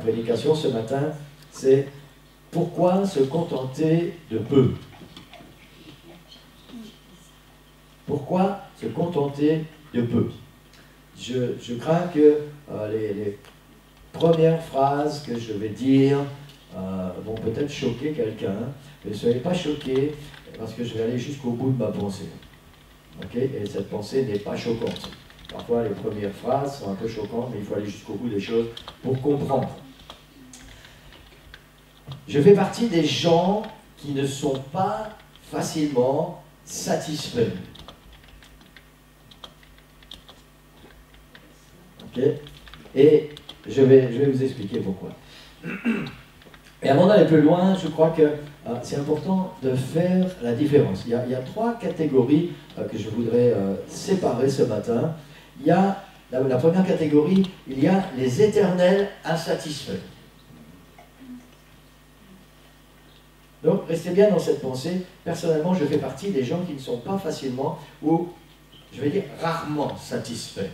prédication ce matin, c'est pourquoi se contenter de peu? Pourquoi se contenter de peu? Je crains que les premières phrases que je vais dire vont peut-être choquer quelqu'un, mais ne soyez pas choqués parce que je vais aller jusqu'au bout de ma pensée. Okay? Et cette pensée n'est pas choquante. Parfois les premières phrases sont un peu choquantes, mais il faut aller jusqu'au bout des choses pour comprendre. Je fais partie des gens qui ne sont pas facilement satisfaits. Okay? Et je vais vous expliquer pourquoi. Et avant d'aller plus loin, je crois que c'est important de faire la différence. Il y a trois catégories que je voudrais séparer ce matin. Il y a la première catégorie, il y a les éternels insatisfaits. Donc, restez bien dans cette pensée. Personnellement, je fais partie des gens qui ne sont pas facilement, ou je vais dire rarement satisfaits.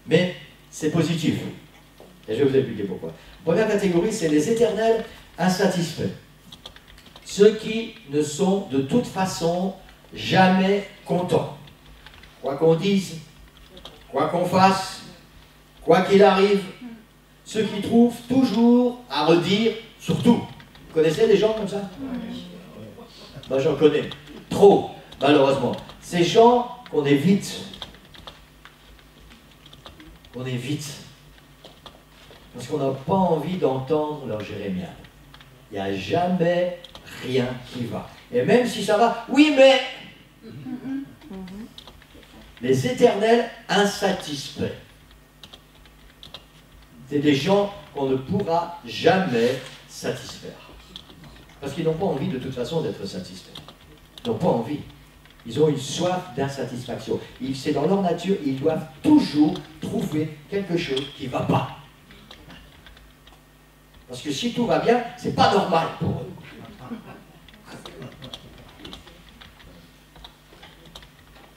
Mais c'est positif. Et je vais vous expliquer pourquoi. Première catégorie, c'est les éternels insatisfaits. Ceux qui ne sont de toute façon jamais contents. Quoi qu'on dise, quoi qu'on fasse, quoi qu'il arrive, ceux qui trouvent toujours à redire sur tout. Vous connaissez des gens comme ça? Moi j'en connais. Trop, malheureusement. Ces gens qu'on évite. On évite. Parce qu'on n'a pas envie d'entendre leur jérémiade. Il n'y a jamais rien qui va. Et même si ça va, oui mais... Les éternels insatisfaits. C'est des gens qu'on ne pourra jamais satisfaire. Parce qu'ils n'ont pas envie de toute façon d'être satisfaits. Ils n'ont pas envie. Ils ont une soif d'insatisfaction. C'est dans leur nature, ils doivent toujours trouver quelque chose qui ne va pas. Parce que si tout va bien, ce n'est pas normal pour eux.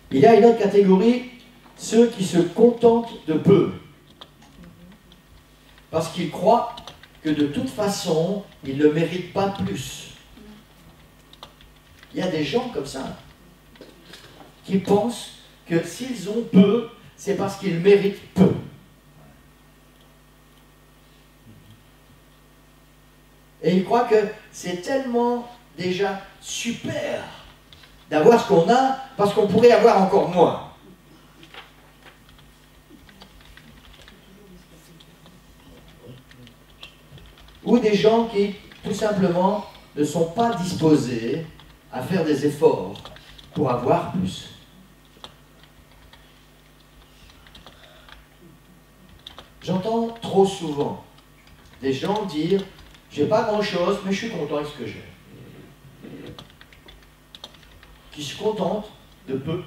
Il y a une autre catégorie, ceux qui se contentent de peu. Parce qu'ils croient que de toute façon, ils ne méritent pas plus. Il y a des gens comme ça qui pensent que s'ils ont peu, c'est parce qu'ils méritent peu. Et ils croient que c'est tellement déjà super d'avoir ce qu'on a, parce qu'on pourrait avoir encore moins. Ou des gens qui, tout simplement, ne sont pas disposés à faire des efforts pour avoir plus. J'entends trop souvent des gens dire « j'ai pas grand-chose, mais je suis content avec ce que j'ai ». Qui se contentent de peu.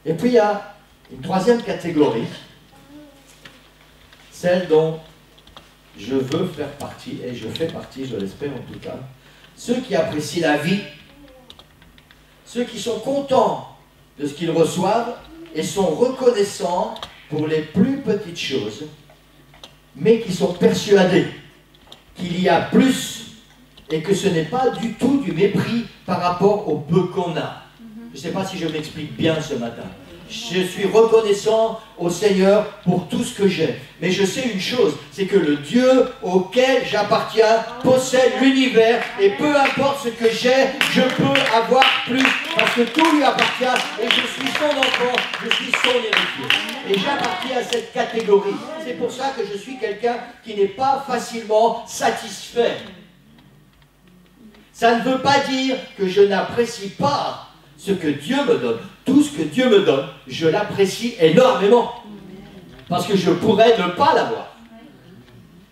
Et puis il y a une troisième catégorie, celle dont je veux faire partie, et je fais partie, je l'espère en tout cas, ceux qui apprécient la vie, ceux qui sont contents de ce qu'ils reçoivent et sont reconnaissants pour les plus petites choses, mais qui sont persuadés qu'il y a plus et que ce n'est pas du tout du mépris par rapport au peu qu'on a. Je ne sais pas si je m'explique bien ce matin. Je suis reconnaissant au Seigneur pour tout ce que j'ai. Mais je sais une chose, c'est que le Dieu auquel j'appartiens possède l'univers et peu importe ce que j'ai, je peux avoir plus parce que tout lui appartient et je suis son enfant, je suis son héritier. Et j'appartiens à cette catégorie. C'est pour ça que je suis quelqu'un qui n'est pas facilement satisfait. Ça ne veut pas dire que je n'apprécie pas ce que Dieu me donne. Tout ce que Dieu me donne, je l'apprécie énormément. Parce que je pourrais ne pas l'avoir.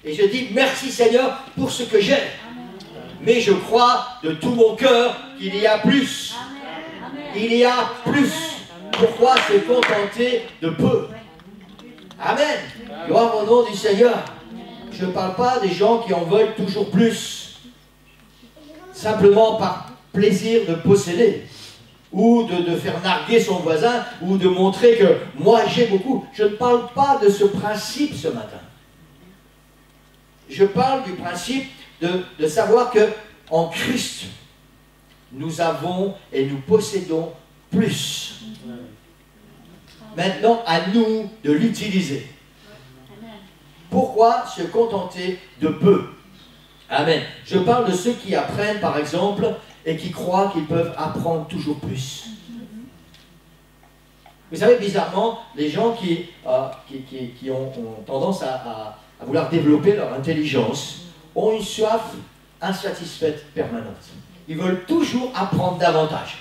Et je dis merci Seigneur pour ce que j'ai. Mais je crois de tout mon cœur qu'il y a plus. Il y a plus. Pourquoi se contenter de peu? Amen. Gloire au nom du Seigneur. Je ne parle pas des gens qui en veulent toujours plus. Simplement par plaisir de posséder. ou de faire narguer son voisin, ou de montrer que moi j'ai beaucoup. Je ne parle pas de ce principe ce matin. Je parle du principe de savoir que en Christ, nous avons et nous possédons plus. Maintenant, à nous de l'utiliser. Pourquoi se contenter de peu? Amen. Je parle de ceux qui apprennent, par exemple, et qui croient qu'ils peuvent apprendre toujours plus. Vous savez, bizarrement, les gens qui ont tendance à vouloir développer leur intelligence ont une soif insatisfaite permanente. Ils veulent toujours apprendre davantage.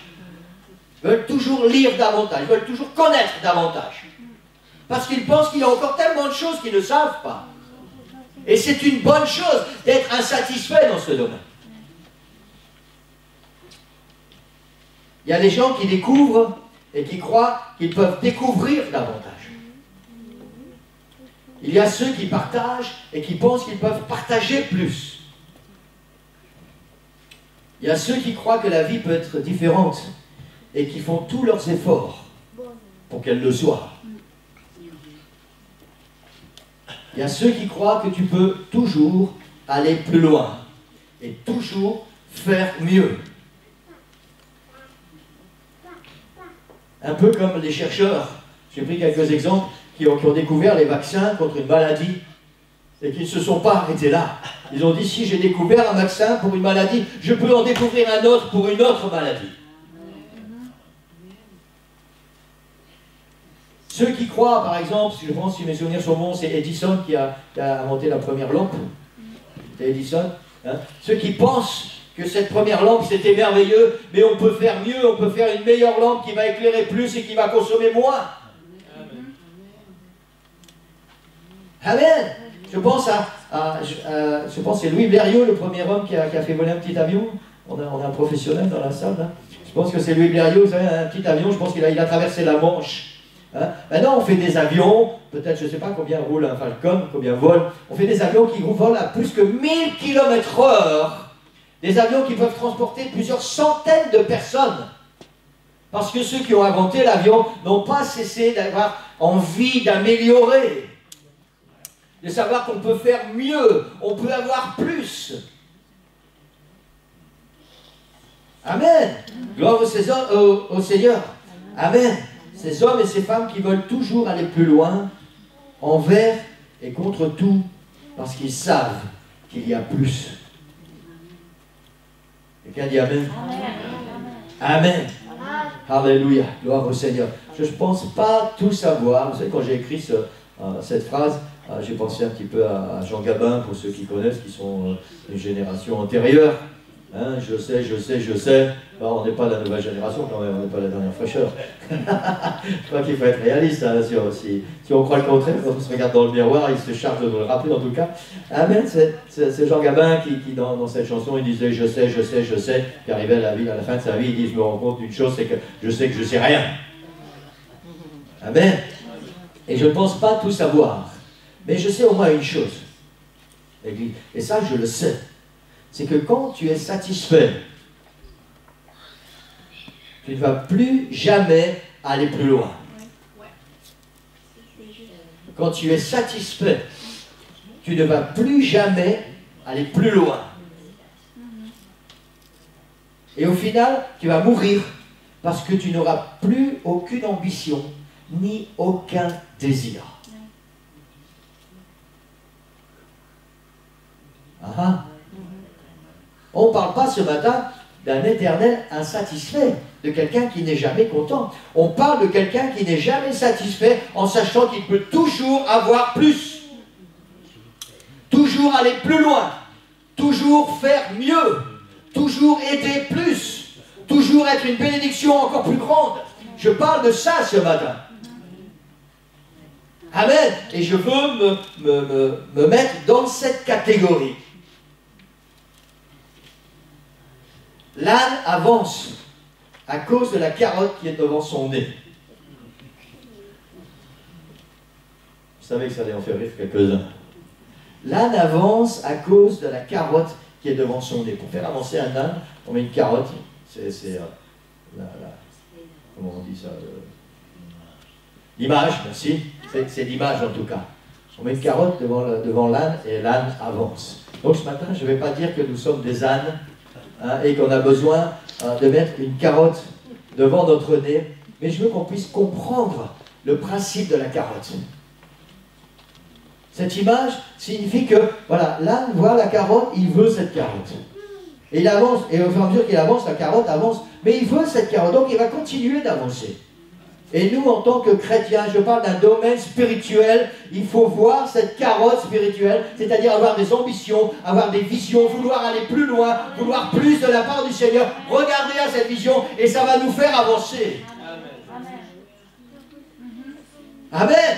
Ils veulent toujours lire davantage. Ils veulent toujours connaître davantage. Parce qu'ils pensent qu'il y a encore tellement de choses qu'ils ne savent pas. Et c'est une bonne chose d'être insatisfait dans ce domaine. Il y a des gens qui découvrent et qui croient qu'ils peuvent découvrir davantage. Il y a ceux qui partagent et qui pensent qu'ils peuvent partager plus. Il y a ceux qui croient que la vie peut être différente et qui font tous leurs efforts pour qu'elle le soit. Il y a ceux qui croient que tu peux toujours aller plus loin et toujours faire mieux. Un peu comme les chercheurs, j'ai pris quelques exemples, qui ont découvert les vaccins contre une maladie et qui ne se sont pas arrêtés là. Ils ont dit, si j'ai découvert un vaccin pour une maladie, je peux en découvrir un autre pour une autre maladie. Ceux qui croient, par exemple, je pense, si mes souvenirs sont bons, c'est Edison qui a inventé la première lampe. C'est Edison. Hein. Ceux qui pensent que cette première lampe, c'était merveilleux, mais on peut faire mieux, on peut faire une meilleure lampe qui va éclairer plus et qui va consommer moins. Amen. Je pense que c'est Louis Blériot, le premier homme qui a fait voler un petit avion. On a un professionnel dans la salle. Là. Je pense que c'est Louis Blériot, vous savez, un petit avion, je pense qu'il a traversé la Manche. Hein? Maintenant, on fait des avions, peut-être, je ne sais pas combien roule un Falcon, combien vole. On fait des avions qui volent à plus que 1000 km/h. Des avions qui peuvent transporter plusieurs centaines de personnes. Parce que ceux qui ont inventé l'avion n'ont pas cessé d'avoir envie d'améliorer. De savoir qu'on peut faire mieux, on peut avoir plus. Amen. Gloire au Seigneur. Amen. Ces hommes et ces femmes qui veulent toujours aller plus loin, envers et contre tout, parce qu'ils savent qu'il y a plus. Quelqu'un dit Amen. Amen. Alléluia. Gloire au Seigneur. Je ne pense pas tout savoir. Vous savez, quand j'ai écrit cette phrase, j'ai pensé un petit peu à Jean Gabin, pour ceux qui connaissent, qui sont une génération antérieure. Hein, je sais. Bon, on n'est pas la nouvelle génération quand même, on n'est pas la dernière fraîcheur. Je crois qu'il faut être réaliste. Hein, si on croit le contraire, quand on se regarde dans le miroir, il se charge de nous le rappeler en tout cas. Amen, c'est Jean Gabin qui dans cette chanson, il disait je sais, puis arrivé à la fin de sa vie, il dit je me rends compte d'une chose, c'est que je sais rien. Amen. Et je ne pense pas tout savoir, mais je sais au moins une chose. Et ça, je le sais. C'est que quand tu es satisfait, tu ne vas plus jamais aller plus loin. Quand tu es satisfait, tu ne vas plus jamais aller plus loin. Et au final, tu vas mourir parce que tu n'auras plus aucune ambition ni aucun désir. Ah. On ne parle pas ce matin d'un éternel insatisfait, de quelqu'un qui n'est jamais content. On parle de quelqu'un qui n'est jamais satisfait en sachant qu'il peut toujours avoir plus. Toujours aller plus loin. Toujours faire mieux. Toujours aider plus. Toujours être une bénédiction encore plus grande. Je parle de ça ce matin. Amen. Et je veux me mettre dans cette catégorie. L'âne avance à cause de la carotte qui est devant son nez. Vous savez que ça allait en faire rire quelques-uns. L'âne avance à cause de la carotte qui est devant son nez. Pour faire avancer un âne, on met une carotte. C'est comment on dit ça, l'image, merci, c'est l'image en tout cas. On met une carotte devant l'âne et l'âne avance. Donc ce matin, je ne vais pas dire que nous sommes des ânes hein, et qu'on a besoin de mettre une carotte devant notre nez, mais je veux qu'on puisse comprendre le principe de la carotte. Cette image signifie que, voilà, l'âne voit la carotte, il veut cette carotte. Et il avance, et au fur et à mesure qu'il avance, la carotte avance, mais il veut cette carotte, donc il va continuer d'avancer. Et nous, en tant que chrétiens, je parle d'un domaine spirituel, il faut voir cette carotte spirituelle, c'est-à-dire avoir des ambitions, avoir des visions, vouloir aller plus loin, vouloir plus de la part du Seigneur, regarder à cette vision, et ça va nous faire avancer. Amen. Amen.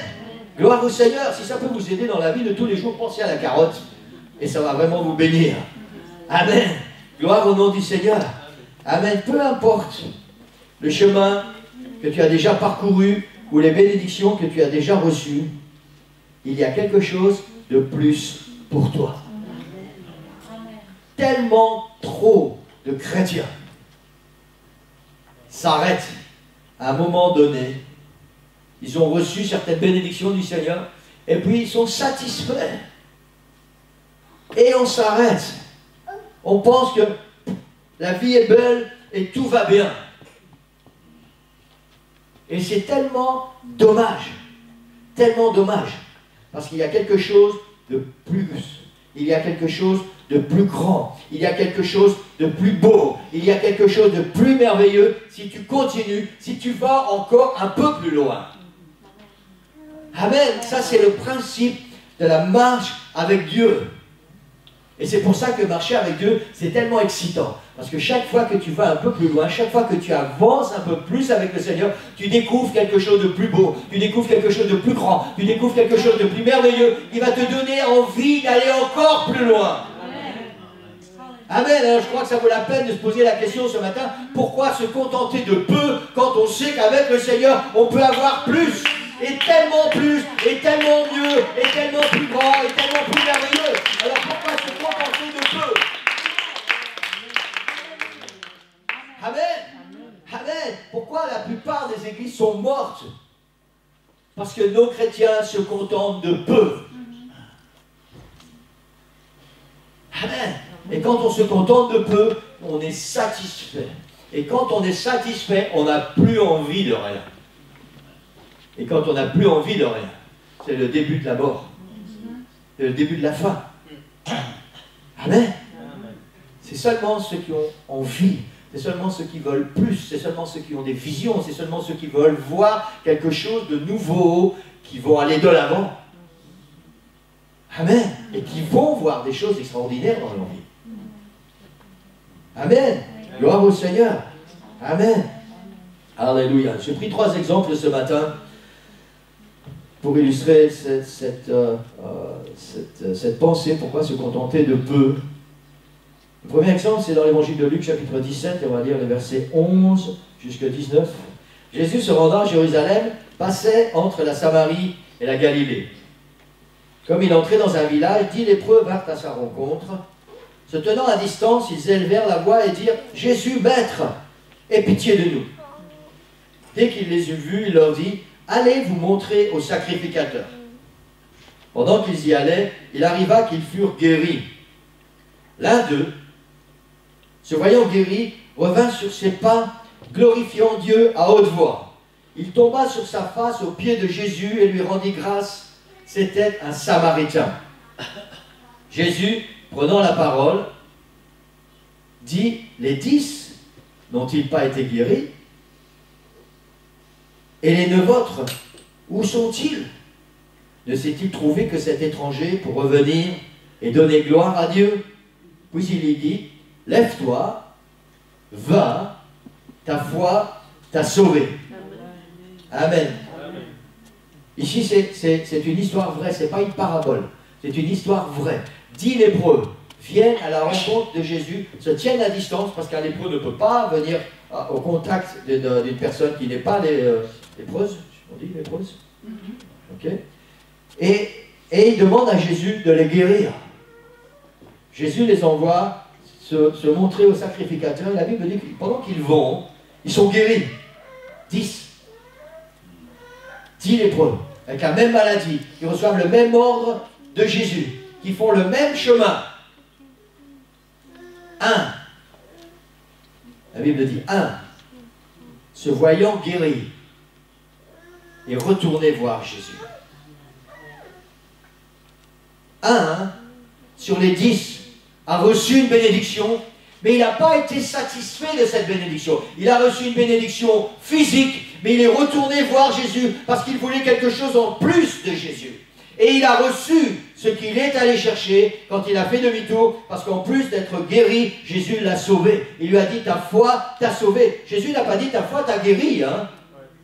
Gloire au Seigneur. Si ça peut vous aider dans la vie de tous les jours, pensez à la carotte. Et ça va vraiment vous bénir. Amen. Gloire au nom du Seigneur. Amen. Peu importe le chemin que tu as déjà parcouru ou les bénédictions que tu as déjà reçues, il y a quelque chose de plus pour toi. Tellement trop de chrétiens s'arrêtent à un moment donné. Ils ont reçu certaines bénédictions du Seigneur et puis ils sont satisfaits. Et on s'arrête. On pense que la vie est belle et tout va bien. Et c'est tellement dommage. Tellement dommage. Parce qu'il y a quelque chose de plus. Il y a quelque chose de plus grand. Il y a quelque chose de plus beau. Il y a quelque chose de plus merveilleux si tu continues, si tu vas encore un peu plus loin. Amen. Ça, c'est le principe de la marche avec Dieu. Et c'est pour ça que marcher avec Dieu, c'est tellement excitant. Parce que chaque fois que tu vas un peu plus loin, chaque fois que tu avances un peu plus avec le Seigneur, tu découvres quelque chose de plus beau, tu découvres quelque chose de plus grand, tu découvres quelque chose de plus merveilleux. Il va te donner envie d'aller encore plus loin. Amen. Alors je crois que ça vaut la peine de se poser la question ce matin, pourquoi se contenter de peu quand on sait qu'avec le Seigneur, on peut avoir plus, et tellement plus, et tellement mieux, et tellement plus grand, et tellement plus merveilleux. Alors pourquoi se contenter de peu? Amen. Amen. Pourquoi la plupart des églises sont mortes? Parce que nos chrétiens se contentent de peu. Amen. Et quand on se contente de peu, on est satisfait. Et quand on est satisfait, on n'a plus envie de rien. Et quand on n'a plus envie de rien, c'est le début de la mort. C'est le début de la fin. Amen. C'est seulement ceux qui ont envie, c'est seulement ceux qui veulent plus, c'est seulement ceux qui ont des visions, c'est seulement ceux qui veulent voir quelque chose de nouveau, qui vont aller de l'avant. Amen. Et qui vont voir des choses extraordinaires dans leur vie. Amen. Gloire au Seigneur. Amen. Alléluia. J'ai pris 3 exemples ce matin pour illustrer cette pensée, pourquoi se contenter de peu. Le premier exemple, c'est dans l'évangile de Luc, chapitre 17, et on va lire les versets 11 jusqu'à 19. Jésus, se rendant à Jérusalem, passait entre la Samarie et la Galilée. Comme il entrait dans un village, 10 lépreux vinrent à sa rencontre. Se tenant à distance, ils élevèrent la voix et dirent « Jésus, Maître, aie pitié de nous !» Dès qu'il les eut vus, il leur dit « Allez vous montrer au sacrificateur. » Pendant qu'ils y allaient, il arriva qu'ils furent guéris. L'un d'eux, se voyant guéri, revint sur ses pas, glorifiant Dieu à haute voix. Il tomba sur sa face aux pieds de Jésus et lui rendit grâce. C'était un Samaritain. Jésus, prenant la parole, dit « Les 10 n'ont-ils pas été guéris? Et les 9 autres, où sont-ils? Ne s'est-il trouvé que cet étranger pour revenir et donner gloire à Dieu? » Puis il lui dit « Lève-toi, va, ta foi t'a sauvé. » Amen. Ici, c'est une histoire vraie, ce n'est pas une parabole, c'est une histoire vraie. 10 lépreux viennent à la rencontre de Jésus, se tiennent à distance, parce qu'un lépreux ne peut pas venir au contact d'une personne qui n'est pas lépreuse. On dit lépreuse? Ok. Et ils demandent à Jésus de les guérir. Jésus les envoie se montrer au sacrificateur. La Bible dit que pendant qu'ils vont, ils sont guéris. 10. 10 lépreux, avec la même maladie, qui reçoivent le même ordre de Jésus, qui font le même chemin. Un, la Bible dit, un, se voyant guéri, et retourner voir Jésus. Un, sur les 10, a reçu une bénédiction, mais il n'a pas été satisfait de cette bénédiction. Il a reçu une bénédiction physique, mais il est retourné voir Jésus parce qu'il voulait quelque chose en plus de Jésus. Et il a reçu ce qu'il est allé chercher quand il a fait demi-tour, parce qu'en plus d'être guéri, Jésus l'a sauvé. Il lui a dit, ta foi t'a sauvé. Jésus n'a pas dit, ta foi t'a guéri. Hein?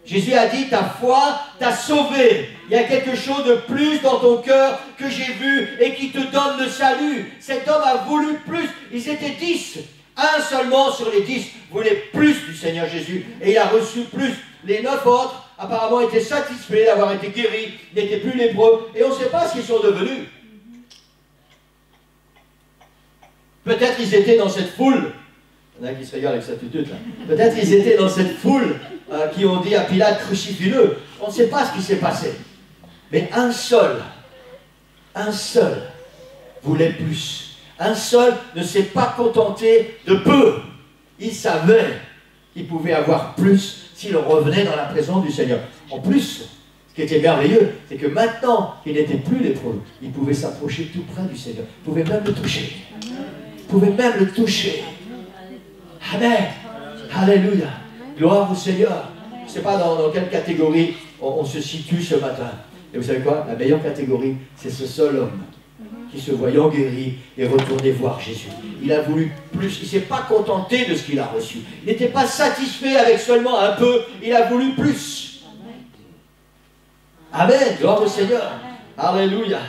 Jésus a dit, ta foi t'a sauvé. Il y a quelque chose de plus dans ton cœur que j'ai vu et qui te donne le salut. Cet homme a voulu plus. Ils étaient 10. Un seulement sur les 10 voulait plus du Seigneur Jésus. Et il a reçu plus. Les 9 autres, apparemment, étaient satisfaits d'avoir été guéris, n'étaient plus lépreux. Et on ne sait pas ce qu'ils sont devenus. Peut-être ils étaient dans cette foule. Il y en a qui se regardent avec sa tutute là. Peut-être ils étaient dans cette foule qui ont dit à Pilate, crucifie-le. On ne sait pas ce qui s'est passé. Mais un seul voulait plus. Un seul ne s'est pas contenté de peu. Il savait qu'il pouvait avoir plus s'il revenait dans la présence du Seigneur. En plus, ce qui était merveilleux, c'est que maintenant qu'il n'était plus lépreux, il pouvait s'approcher tout près du Seigneur. Il pouvait même le toucher. Il pouvait même le toucher. Amen. Alléluia. Gloire au Seigneur. Je ne sais pas dans quelle catégorie on se situe ce matin. Et vous savez quoi? La meilleure catégorie, c'est ce seul homme qui, se voyant guéri, est retourné voir Jésus. Il a voulu plus. Il ne s'est pas contenté de ce qu'il a reçu. Il n'était pas satisfait avec seulement un peu. Il a voulu plus. Amen. Gloire au Seigneur. Alléluia.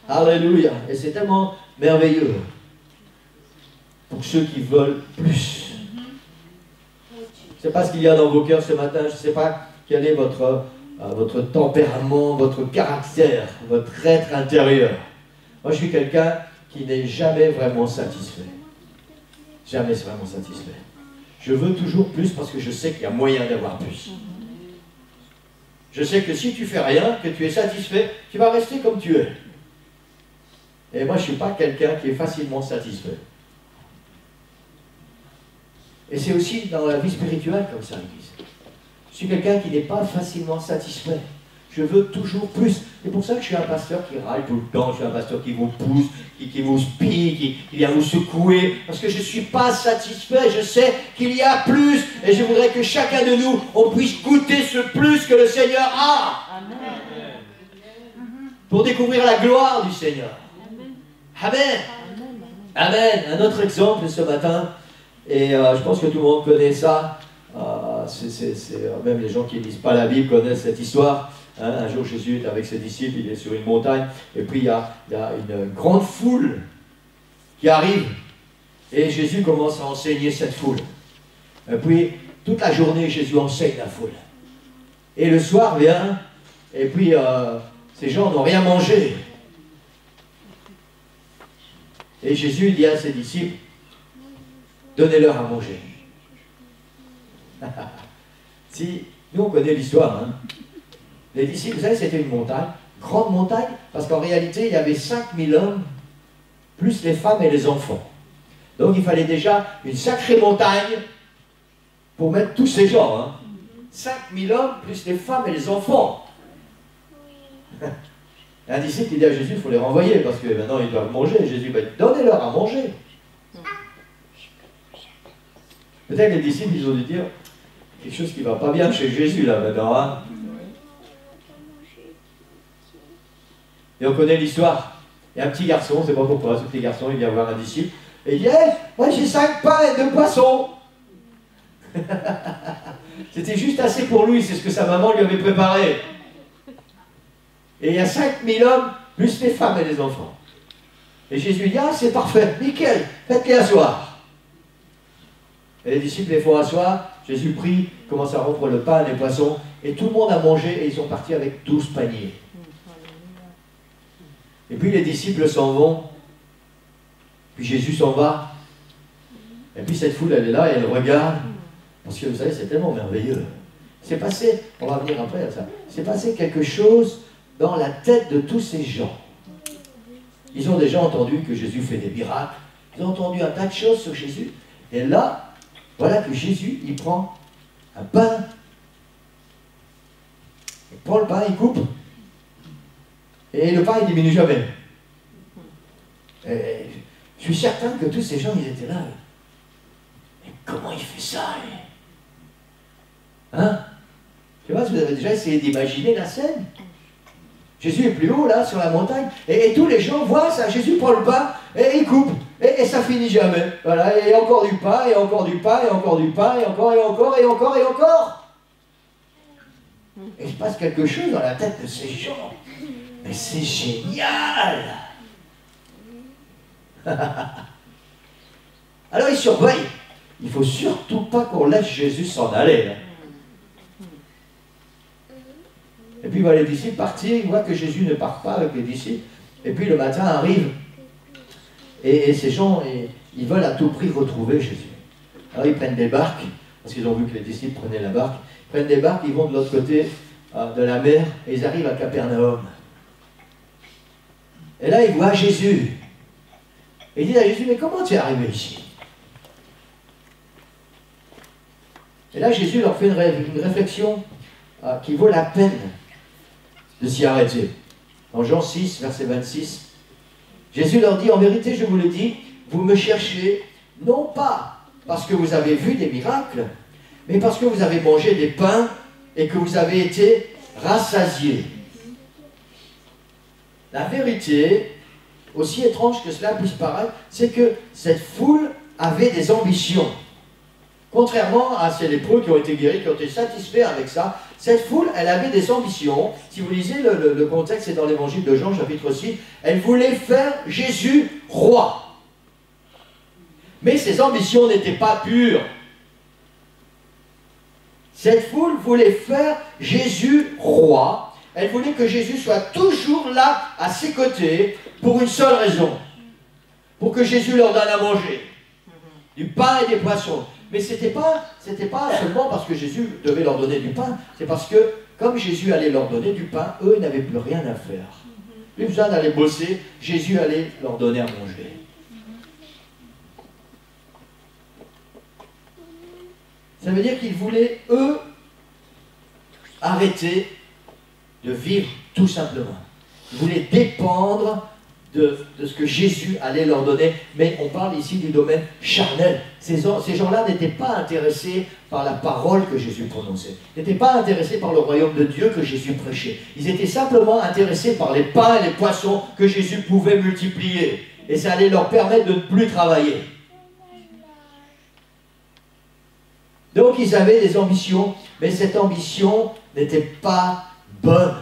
Alléluia. Et c'est tellement merveilleux pour ceux qui veulent plus. Je ne sais pas ce qu'il y a dans vos cœurs ce matin. Je ne sais pas quel est votre tempérament, votre caractère, votre être intérieur. Moi, je suis quelqu'un qui n'est jamais vraiment satisfait. Jamais vraiment satisfait. Je veux toujours plus parce que je sais qu'il y a moyen d'avoir plus. Je sais que si tu fais rien, que tu es satisfait, tu vas rester comme tu es. Et moi, je ne suis pas quelqu'un qui est facilement satisfait. Et c'est aussi dans la vie spirituelle comme ça, l'Église. Je suis quelqu'un qui n'est pas facilement satisfait. Je veux toujours plus. C'est pour ça que je suis un pasteur qui râle tout le temps. Je suis un pasteur qui vous pousse, qui vous spie, qui vient vous secouer. Parce que je ne suis pas satisfait. Je sais qu'il y a plus. Et je voudrais que chacun de nous, on puisse goûter ce plus que le Seigneur a. Amen. Pour découvrir la gloire du Seigneur. Amen. Amen. Un autre exemple ce matin. Et je pense que tout le monde connaît ça. Même les gens qui ne lisent pas la Bible connaissent cette histoire. Hein, un jour, Jésus est avec ses disciples, il est sur une montagne, et puis il y a une grande foule qui arrive, et Jésus commence à enseigner cette foule. Et puis, toute la journée, Jésus enseigne la foule. Et le soir vient, et puis ces gens n'ont rien mangé. Et Jésus dit à ses disciples, donnez-leur à manger. Si, nous on connaît l'histoire, hein. Les disciples, vous savez, c'était une montagne, grande montagne, parce qu'en réalité, il y avait 5000 hommes, plus les femmes et les enfants. Donc il fallait déjà une sacrée montagne pour mettre tous ces gens. Hein. 5000 hommes, plus les femmes et les enfants. Un disciple, il dit à Jésus, il faut les renvoyer, parce que maintenant ils doivent manger. Jésus va dire, donnez-leur à manger. Peut-être les disciples, ils ont dû dire, quelque chose qui ne va pas bien chez Jésus, là, maintenant. Hein. Et on connaît l'histoire. Il y a un petit garçon, c'est pas pourquoi, ce petit garçon, il vient voir un disciple, et il dit, hey, moi j'ai 5 pains et 2 poissons. C'était juste assez pour lui, c'est ce que sa maman lui avait préparé. Et il y a 5000 hommes, plus les femmes et les enfants. Et Jésus dit, ah, c'est parfait, nickel, faites-les asseoir. Et les disciples les font asseoir, Jésus prie, commence à rompre le pain, les poissons, et tout le monde a mangé, et ils sont partis avec 12 paniers. Et puis les disciples s'en vont, puis Jésus s'en va, et puis cette foule elle est là et elle regarde, parce que vous savez c'est tellement merveilleux, C'est passé, on va venir après à ça, c'est passé quelque chose dans la tête de tous ces gens. Ils ont déjà entendu que Jésus fait des miracles, ils ont entendu un tas de choses sur Jésus, et là, voilà que Jésus, il prend un pain, il prend le pain, il coupe, et le pain, il diminue jamais. Et je suis certain que tous ces gens, ils étaient là. Mais comment il fait ça, lui? Hein? Je sais pas si vous avez déjà essayé d'imaginer la scène. Jésus est plus haut, là, sur la montagne, et tous les gens voient ça. Jésus prend le pain, et il coupe, et ça finit jamais. Voilà, et encore du pain, et encore du pain, et encore du pain, et encore, et encore, et encore, et encore. Et il se passe quelque chose dans la tête de ces gens. Mais c'est génial! Alors ils surveillent. Il ne faut surtout pas qu'on laisse Jésus s'en aller. Là. Et puis les disciples partir, ils voient que Jésus ne part pas avec les disciples. Et puis le matin arrive. Et ces gens, ils veulent à tout prix retrouver Jésus. Alors ils prennent des barques, parce qu'ils ont vu que les disciples prenaient la barque. Ils prennent des barques, ils vont de l'autre côté de la mer, et ils arrivent à Capernaum. Et là, ils voient Jésus. Et ils disent à Jésus, mais comment tu es arrivé ici? Et là, Jésus leur fait une réflexion qui vaut la peine de s'y arrêter. Dans Jean 6, verset 26, Jésus leur dit, en vérité, je vous le dis, vous me cherchez, non pas parce que vous avez vu des miracles, mais parce que vous avez mangé des pains et que vous avez été rassasiés. La vérité, aussi étrange que cela puisse paraître, c'est que cette foule avait des ambitions. Contrairement à ces lépreux qui ont été guéris, qui ont été satisfaits avec ça, cette foule, elle avait des ambitions. Si vous lisez le contexte, c'est dans l'évangile de Jean, chapitre 6, elle voulait faire Jésus roi. Mais ses ambitions n'étaient pas pures. Cette foule voulait faire Jésus roi. Elle voulait que Jésus soit toujours là, à ses côtés, pour une seule raison. Pour que Jésus leur donne à manger. Du pain et des poissons. Mais ce n'était pas seulement parce que Jésus devait leur donner du pain. C'est parce que, comme Jésus allait leur donner du pain, eux n'avaient plus rien à faire. Plus besoin d'aller bosser, Jésus allait leur donner à manger. Ça veut dire qu'ils voulaient, eux, arrêter de vivre tout simplement. Ils voulaient dépendre de ce que Jésus allait leur donner. Mais on parle ici du domaine charnel. Ces gens-là n'étaient pas intéressés par la parole que Jésus prononçait. Ils n'étaient pas intéressés par le royaume de Dieu que Jésus prêchait. Ils étaient simplement intéressés par les pains et les poissons que Jésus pouvait multiplier. Et ça allait leur permettre de ne plus travailler. Donc ils avaient des ambitions, mais cette ambition n'était pas bonne.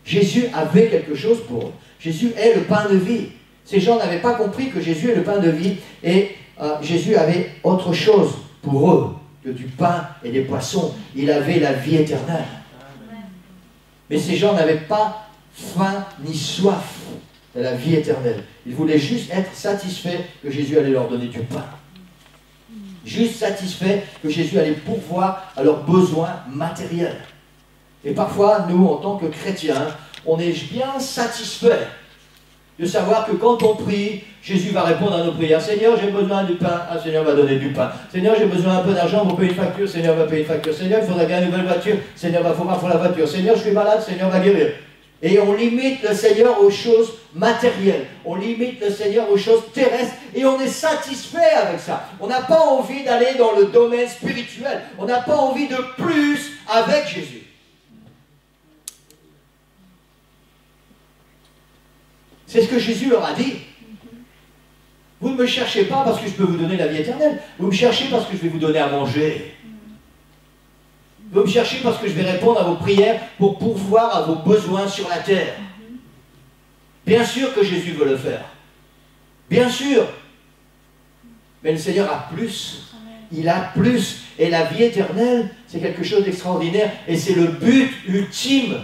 Jésus avait quelque chose pour eux. Jésus est le pain de vie. Ces gens n'avaient pas compris que Jésus est le pain de vie et Jésus avait autre chose pour eux que du pain et des poissons. Il avait la vie éternelle. Mais ces gens n'avaient pas faim ni soif de la vie éternelle. Ils voulaient juste être satisfaits que Jésus allait leur donner du pain. Juste satisfaits que Jésus allait pourvoir à leurs besoins matériels. Et parfois, nous, en tant que chrétiens, on est bien satisfait de savoir que quand on prie, Jésus va répondre à nos prières. Seigneur, j'ai besoin du pain. Ah, Seigneur va donner du pain. Seigneur, j'ai besoin un peu d'argent pour payer une facture. Seigneur va payer une facture. Seigneur, il faudra gagner une nouvelle voiture. Seigneur va fournir pour la voiture. Seigneur, je suis malade. Seigneur va guérir. Et on limite le Seigneur aux choses matérielles. On limite le Seigneur aux choses terrestres. Et on est satisfait avec ça. On n'a pas envie d'aller dans le domaine spirituel. On n'a pas envie de plus avec Jésus. C'est ce que Jésus leur a dit. Vous ne me cherchez pas parce que je peux vous donner la vie éternelle. Vous me cherchez parce que je vais vous donner à manger. Vous me cherchez parce que je vais répondre à vos prières pour pourvoir à vos besoins sur la terre. Bien sûr que Jésus veut le faire. Bien sûr. Mais le Seigneur a plus. Il a plus. Et la vie éternelle, c'est quelque chose d'extraordinaire. Et c'est le but ultime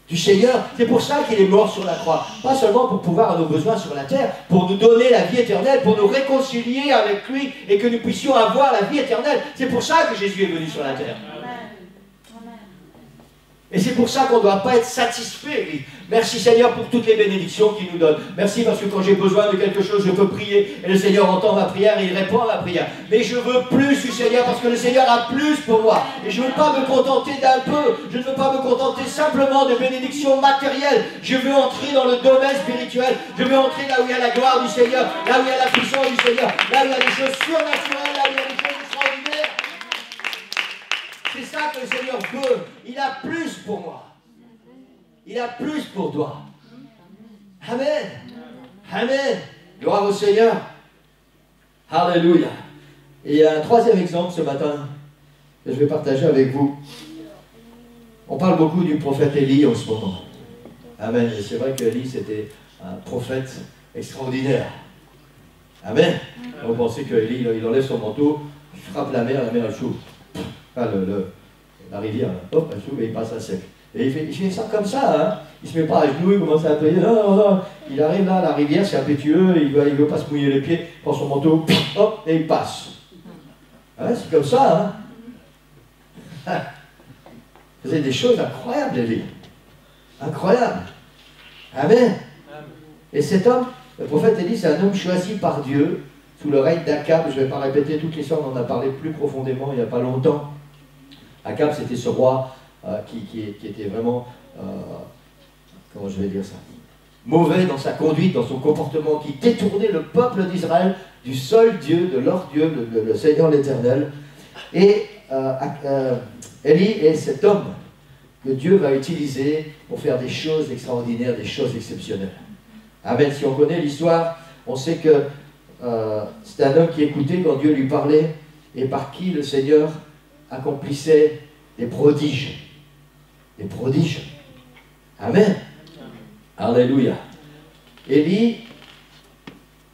du Seigneur. C'est pour ça qu'il est mort sur la croix. Pas seulement pour pouvoir à nos besoins sur la terre, pour nous donner la vie éternelle, pour nous réconcilier avec lui et que nous puissions avoir la vie éternelle. C'est pour ça que Jésus est venu sur la terre. Et c'est pour ça qu'on ne doit pas être satisfait. Merci Seigneur pour toutes les bénédictions qu'il nous donne. Merci parce que quand j'ai besoin de quelque chose, je peux prier. Et le Seigneur entend ma prière et il répond à ma prière. Mais je veux plus du Seigneur parce que le Seigneur a plus pour moi. Et je ne veux pas me contenter d'un peu. Je ne veux pas me contenter simplement de bénédictions matérielles. Je veux entrer dans le domaine spirituel. Je veux entrer là où il y a la gloire du Seigneur. Là où il y a la puissance du Seigneur. Là où il y a des choses surnaturelles. Là où il y a des choses extraordinaires. C'est ça que le Seigneur veut. Il a plus pour moi. Il a plus pour toi. Amen. Amen. Gloire au Seigneur. Alléluia. Et il y a un troisième exemple ce matin que je vais partager avec vous. On parle beaucoup du prophète Élie en ce moment. Amen. Et c'est vrai qu'Élie, c'était un prophète extraordinaire. Amen. On pensait qu'Élie, il enlève son manteau, il frappe la mer elle chauffe. Enfin, la rivière, hop, elle s'ouvre et il passe à sec. Et il fait ça comme ça, hein. Il ne se met pas à genoux, il commence à prier. Non. Il arrive là, la rivière, c'est impétueux, il ne veut pas se mouiller les pieds, il prend son manteau, hop, et il passe. Hein, c'est comme ça, hein. Il faisait des choses incroyables, Élie. Incroyables. Amen. Et cet homme, le prophète Élie, c'est un homme choisi par Dieu, sous le règne d'Akab. Je ne vais pas répéter toute l'histoire, on en a parlé plus profondément il n'y a pas longtemps. Akab, c'était ce roi qui était vraiment, comment je vais dire ça, mauvais dans sa conduite, dans son comportement, qui détournait le peuple d'Israël du seul Dieu, de leur Dieu, le Seigneur l'Éternel. Et Élie est cet homme que Dieu va utiliser pour faire des choses extraordinaires, des choses exceptionnelles. Amen. Si on connaît l'histoire, on sait que c'est un homme qui écoutait quand Dieu lui parlait et par qui le Seigneur accomplissait des prodiges. Des prodiges. Amen. Alléluia. Élie,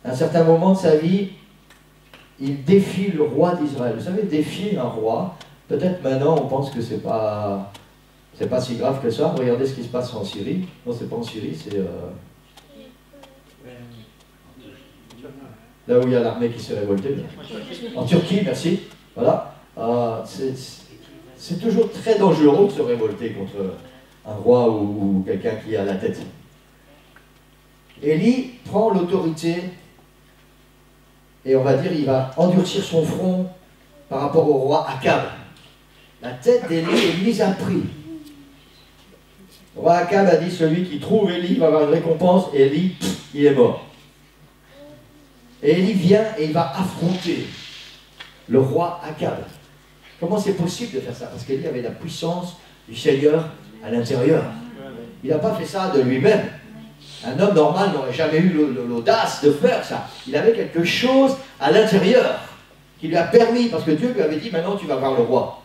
à un certain moment de sa vie, il défie le roi d'Israël. Vous savez, défier un roi, peut-être maintenant on pense que c'est pas si grave que ça. Regardez ce qui se passe en Syrie. Non, c'est pas en Syrie, c'est là où il y a l'armée qui s'est révoltée. En Turquie, merci. Voilà. C'est toujours très dangereux de se révolter contre un roi ou quelqu'un qui est à la tête. Élie prend l'autorité et on va dire il va endurcir son front par rapport au roi Akab. La tête d'Élie est mise à prix. Le roi Akab a dit celui qui trouve Élie va avoir une récompense et Élie, il est mort. Et Élie vient et il va affronter le roi Akab. Comment c'est possible de faire ça? Parce qu'Élie avait la puissance du Seigneur à l'intérieur. Il n'a pas fait ça de lui-même. Un homme normal n'aurait jamais eu l'audace de faire ça. Il avait quelque chose à l'intérieur qui lui a permis, parce que Dieu lui avait dit, maintenant tu vas voir le roi.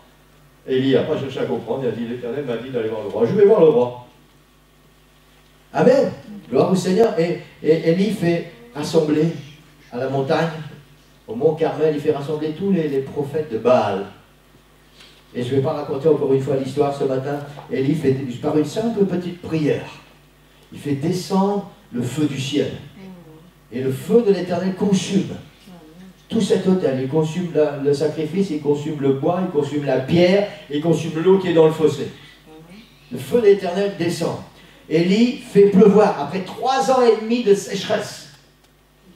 Élie n'a pas cherché à comprendre, il a dit, l'Éternel m'a dit d'aller voir le roi. Je vais voir le roi. Amen. Gloire au Seigneur. Et Élie fait rassembler à la montagne, au mont Carmel, il fait rassembler tous les prophètes de Baal. Et je ne vais pas raconter encore une fois l'histoire ce matin. Élie fait, par une simple petite prière, il fait descendre le feu du ciel. Et le feu de l'Éternel consume tout cet autel. Il consume le sacrifice, il consume le bois, il consume la pierre, il consume l'eau qui est dans le fossé. Le feu de l'Éternel descend. Élie fait pleuvoir, après 3 ans et demi de sécheresse.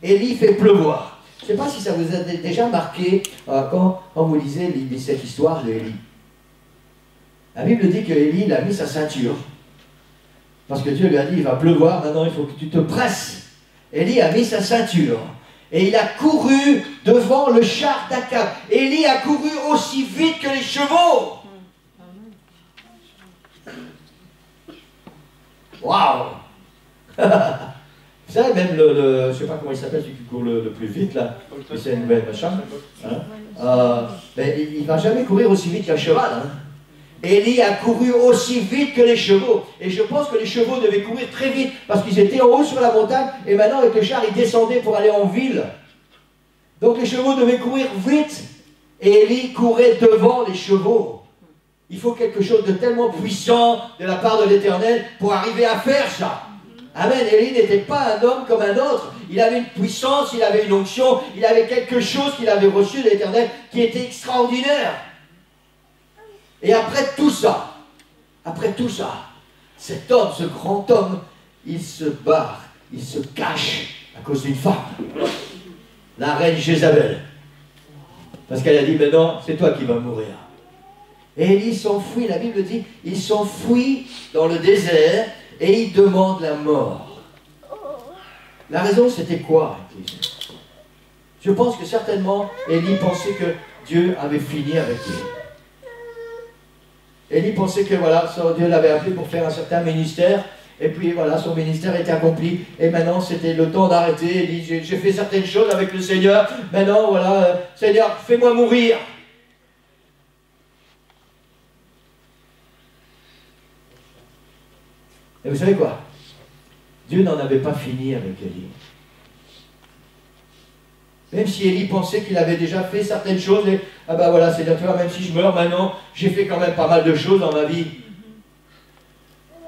Élie fait pleuvoir. Je ne sais pas si ça vous a déjà marqué quand vous lisez cette histoire d'Élie. La Bible dit qu'Élie il a mis sa ceinture. Parce que Dieu lui a dit, il va pleuvoir, maintenant il faut que tu te presses. Élie a mis sa ceinture. Et il a couru devant le char d'Akab. Élie a couru aussi vite que les chevaux. Waouh. Vous savez, même je ne sais pas comment il s'appelle, celui qui court le plus vite, là. C'est une belle machin. Hein? Mais il ne va jamais courir aussi vite qu'un cheval. Hein? Élie a couru aussi vite que les chevaux. Et je pense que les chevaux devaient courir très vite, parce qu'ils étaient en haut sur la montagne, et maintenant avec le char, ils descendaient pour aller en ville. Donc les chevaux devaient courir vite, et Élie courait devant les chevaux. Il faut quelque chose de tellement puissant de la part de l'Éternel pour arriver à faire ça. Amen. Élie n'était pas un homme comme un autre. Il avait une puissance, il avait une onction, il avait quelque chose qu'il avait reçu de l'Éternel qui était extraordinaire. Et après tout ça, Après tout ça, cet homme, ce grand homme, il se barre, il se cache à cause d'une femme, la reine Jézabel. Parce qu'elle a dit, mais non, c'est toi qui vas mourir. Et Élie s'enfuit, la Bible dit, il s'enfuit dans le désert et il demande la mort. La raison, c'était quoi? Je pense que certainement, Élie pensait que Dieu avait fini avec lui. Élie pensait que voilà, Dieu l'avait appelé pour faire un certain ministère, et puis voilà, son ministère était accompli, et maintenant c'était le temps d'arrêter. Élie dit, j'ai fait certaines choses avec le Seigneur, maintenant voilà, Seigneur, fais-moi mourir. Et vous savez quoi? Dieu n'en avait pas fini avec Élie. Même si Élie pensait qu'il avait déjà fait certaines choses, et ah ben voilà, c'est-à-dire, tu vois, même si je meurs maintenant, j'ai fait quand même pas mal de choses dans ma vie.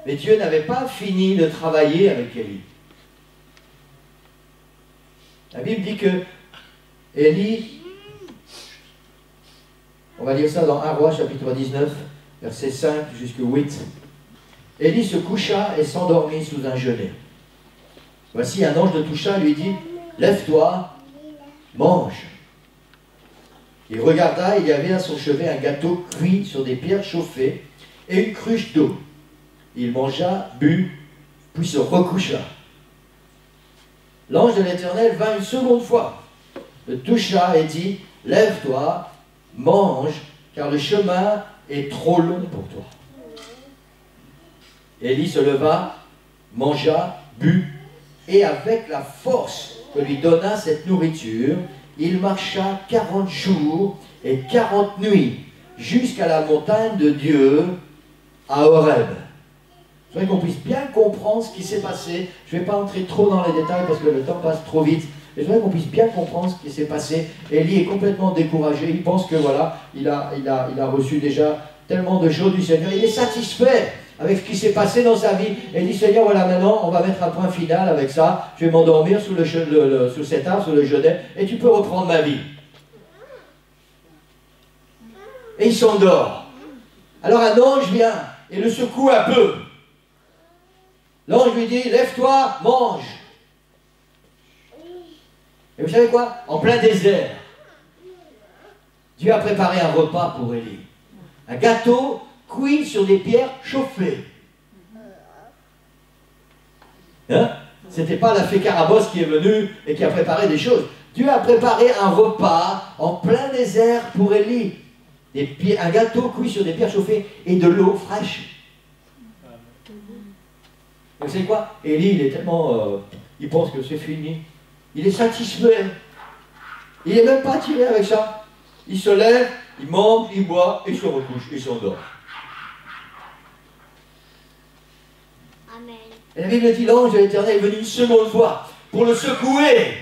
Mais Dieu n'avait pas fini de travailler avec Élie. La Bible dit que Élie, on va lire ça dans 1 Roi chapitre 19, versets 5 jusqu'au 8. Élie se coucha et s'endormit sous un genêt. Voici un ange le toucha et lui dit, lève-toi, mange. Il regarda, il y avait à son chevet un gâteau cuit sur des pierres chauffées et une cruche d'eau. Il mangea, but, puis se recoucha. L'ange de l'Éternel vint une seconde fois, le toucha et dit, lève-toi, mange, car le chemin est trop long pour toi. Élie se leva, mangea, but, et avec la force que lui donna cette nourriture, il marcha 40 jours et 40 nuits jusqu'à la montagne de Dieu à Horeb. Je voudrais qu'on puisse bien comprendre ce qui s'est passé. Je ne vais pas entrer trop dans les détails parce que le temps passe trop vite. Mais je voudrais qu'on puisse bien comprendre ce qui s'est passé. Élie est complètement découragé. Il pense que voilà, il a reçu déjà tellement de choses du Seigneur. Il est satisfait avec ce qui s'est passé dans sa vie. Et il dit, Seigneur, voilà, maintenant, on va mettre un point final avec ça. Je vais m'endormir sous cet arbre, sous le genêt, et tu peux reprendre ma vie. Et il s'endort. Alors un ange vient et le secoue un peu. L'ange lui dit, lève-toi, mange. Et vous savez quoi? En plein désert, Dieu a préparé un repas pour Élie. Un gâteau cuit sur des pierres chauffées. Hein? C'était pas la fée Carabosse qui est venue et qui a préparé des choses. Dieu a préparé un repas en plein désert pour Élie. Un gâteau cuit sur des pierres chauffées et de l'eau fraîche. Vous savez quoi? Élie, il est tellement... il pense que c'est fini. Il est satisfait. Il n'est même pas attiré avec ça. Il se lève, il mange, il boit, et il se recouche, il s'endort. Amen. Et la Bible dit, l'ange de l'Éternel est venu une seconde fois pour le secouer.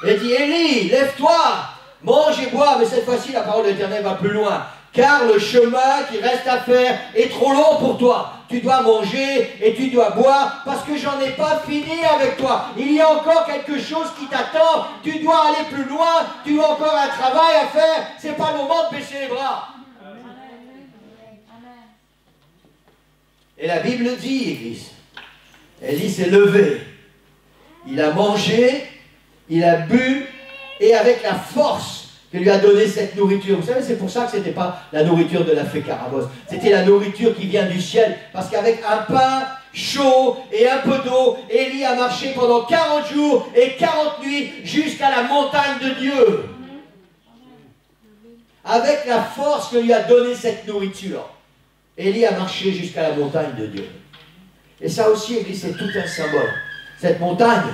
Et dit, Élie, lève-toi, mange et bois. Mais cette fois-ci, la parole de l'Éternel va plus loin. Car le chemin qui reste à faire est trop long pour toi. Tu dois manger et tu dois boire parce que j'en ai pas fini avec toi. Il y a encore quelque chose qui t'attend. Tu dois aller plus loin. Tu as encore un travail à faire. C'est pas le moment de baisser les bras. Et la Bible dit, Église, Élie s'est levé. Il a mangé, il a bu et avec la force que lui a donné cette nourriture. Vous savez, c'est pour ça que ce n'était pas la nourriture de la fée Carabosse. C'était la nourriture qui vient du ciel. Parce qu'avec un pain chaud et un peu d'eau, Élie a marché pendant 40 jours et 40 nuits jusqu'à la montagne de Dieu. Avec la force que lui a donné cette nourriture, Élie a marché jusqu'à la montagne de Dieu. Et ça aussi, Église, c'est tout un symbole. Cette montagne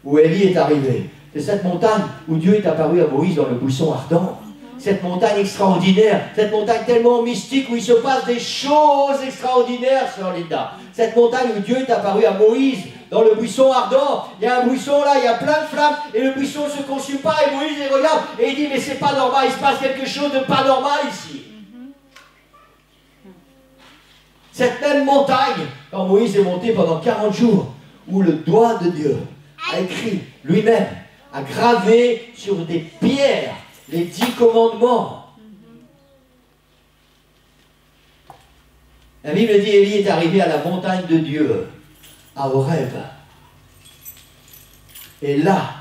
où Élie est arrivé, c'est cette montagne où Dieu est apparu à Moïse dans le buisson ardent. Cette montagne extraordinaire, cette montagne tellement mystique où il se passe des choses extraordinaires, sœur Linda. Cette montagne où Dieu est apparu à Moïse dans le buisson ardent. Il y a un buisson là, il y a plein de flammes et le buisson ne se consume pas. Et Moïse il regarde et il dit mais c'est pas normal, il se passe quelque chose de pas normal ici. Cette même montagne, quand Moïse est monté pendant 40 jours, où le doigt de Dieu a écrit lui-même, a gravé sur des pierres les 10 commandements. La Bible dit Élie est arrivé à la montagne de Dieu, à Horeb. Et là,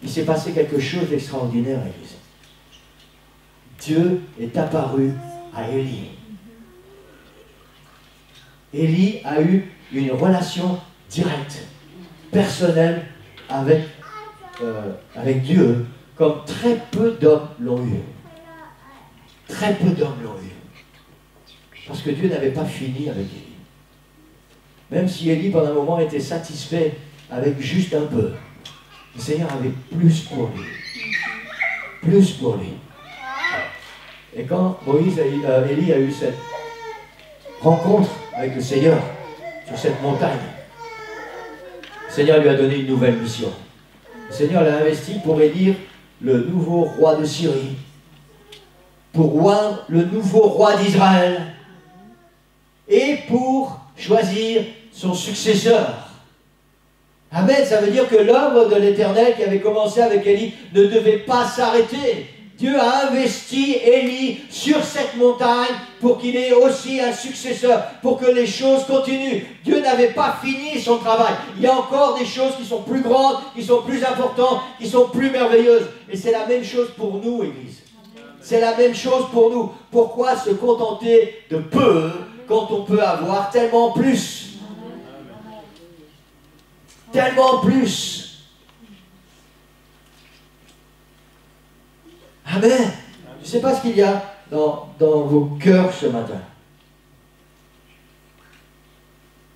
il s'est passé quelque chose d'extraordinaire, Église. Dieu est apparu à Élie. Élie a eu une relation directe, personnelle avec Dieu, comme très peu d'hommes l'ont eu. Très peu d'hommes l'ont eu. Parce que Dieu n'avait pas fini avec Élie. Même si Élie, pendant un moment, était satisfait avec juste un peu, le Seigneur avait plus pour lui. Plus pour lui. Et quand Élie a eu cette rencontre avec le Seigneur sur cette montagne, le Seigneur lui a donné une nouvelle mission. Le Seigneur l'a investi pour élire le nouveau roi de Syrie, pour oindre le nouveau roi d'Israël et pour choisir son successeur. Amen, ça veut dire que l'œuvre de l'Éternel qui avait commencé avec Élie ne devait pas s'arrêter. Dieu a investi Élie sur cette montagne pour qu'il ait aussi un successeur, pour que les choses continuent. Dieu n'avait pas fini son travail. Il y a encore des choses qui sont plus grandes, qui sont plus importantes, qui sont plus merveilleuses. Et c'est la même chose pour nous, Église. C'est la même chose pour nous. Pourquoi se contenter de peu quand on peut avoir tellement plus? Tellement plus. Amen. Je ne sais pas ce qu'il y a dans vos cœurs ce matin.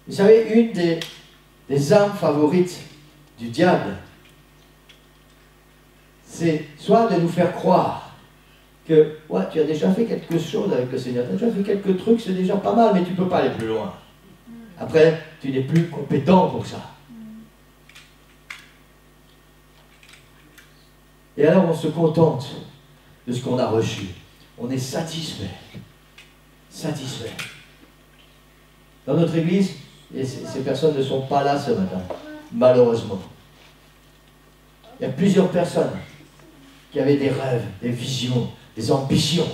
Vous savez, une des armes favorites du diable, c'est soit de nous faire croire que ouais, tu as déjà fait quelque chose avec le Seigneur, tu as déjà fait quelques trucs, c'est déjà pas mal, mais tu ne peux pas aller plus loin. Après, tu n'es plus compétent pour ça. Et alors on se contente de ce qu'on a reçu. On est satisfait. Satisfait. Dans notre église, et ces personnes ne sont pas là ce matin, malheureusement. Il y a plusieurs personnes qui avaient des rêves, des visions, des ambitions,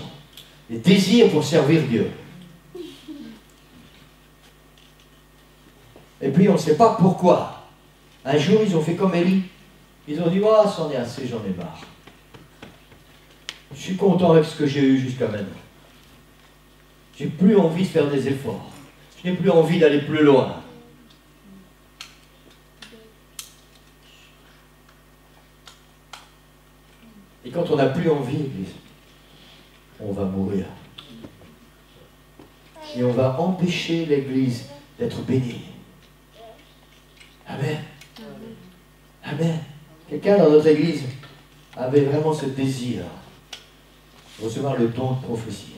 des désirs pour servir Dieu. Et puis on ne sait pas pourquoi. Un jour, ils ont fait comme Élie. Ils ont dit, oh, c'en est assez, j'en ai marre. Je suis content avec ce que j'ai eu jusqu'à maintenant. J'ai plus envie de faire des efforts. Je n'ai plus envie d'aller plus loin. Et quand on n'a plus envie, Église, on va mourir. Et on va empêcher l'Église d'être bénie. Amen. Amen. Quelqu'un dans notre église avait vraiment ce désir de recevoir le don de prophétie.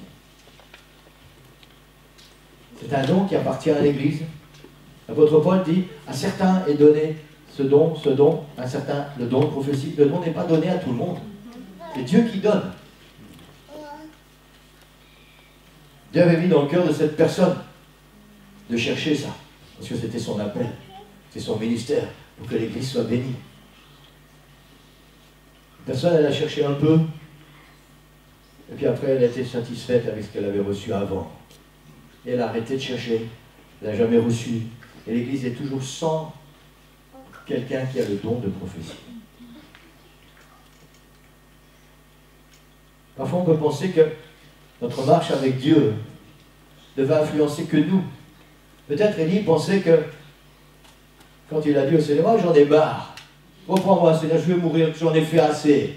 C'est un don qui appartient à l'église. L'apôtre Paul dit, à certains est donné ce don, à certains le don de prophétie. Le don n'est pas donné à tout le monde. C'est Dieu qui donne. Dieu avait mis dans le cœur de cette personne de chercher ça, parce que c'était son appel, c'est son ministère, pour que l'église soit bénie. Personne, elle a cherché un peu, et puis après, elle a été satisfaite avec ce qu'elle avait reçu avant. Et elle a arrêté de chercher, elle n'a jamais reçu. Et l'Église est toujours sans quelqu'un qui a le don de prophétie. Parfois, on peut penser que notre marche avec Dieu ne va influencer que nous. Peut-être Élie pensait que, quand il a dit au Seigneur, oh, j'en ai marre. Reprends-moi, Seigneur, je vais mourir, j'en ai fait assez.